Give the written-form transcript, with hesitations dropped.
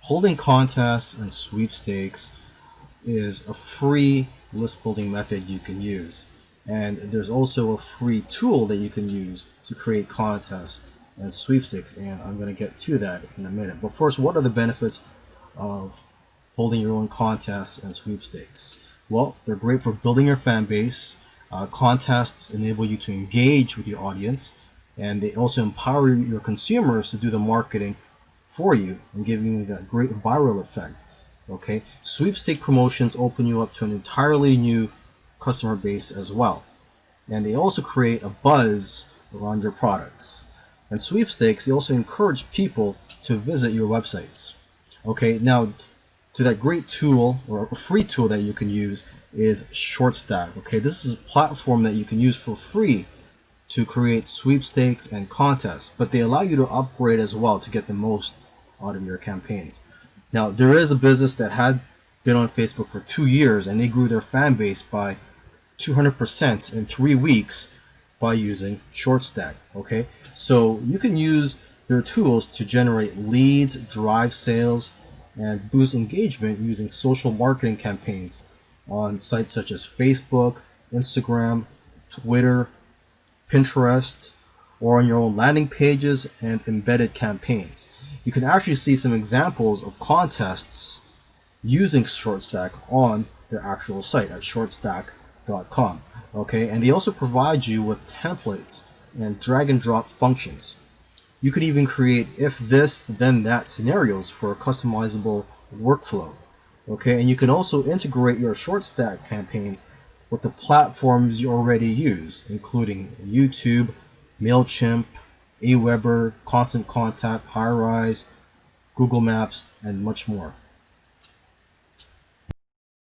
Holding contests and sweepstakes is a free list building method you can use. And there's also a free tool that you can use to create contests and sweepstakes. And I'm going to get to that in a minute. But first, what are the benefits of holding your own contests and sweepstakes? Well, they're great for building your fan base. Contests enable you to engage with your audience, and they also empower your consumers to do the marketing for you and give you that great viral effect. Okay, sweepstake promotions open you up to an entirely new customer base as well, and they also create a buzz around your products. And sweepstakes, they also encourage people to visit your websites. Okay, now to that great tool or a free tool that you can use is ShortStack. Okay, this is a platform that you can use for free to create sweepstakes and contests, but they allow you to upgrade as well to get the most out of your campaigns. Now, there is a business that had been on Facebook for 2 years, and they grew their fan base by 200% in 3 weeks by using ShortStack. Okay, so you can use their tools to generate leads, drive sales, and boost engagement using social marketing campaigns on sites such as Facebook, Instagram, Twitter, Pinterest, or on your own landing pages and embedded campaigns. You can actually see some examples of contests using ShortStack on their actual site at shortstack.com. Okay, and they also provide you with templates and drag and drop functions. You could even create if this then that scenarios for a customizable workflow. Okay, and you can also integrate your ShortStack campaigns with the platforms you already use, including YouTube, MailChimp, Aweber, Constant Contact, Highrise, Google Maps, and much more.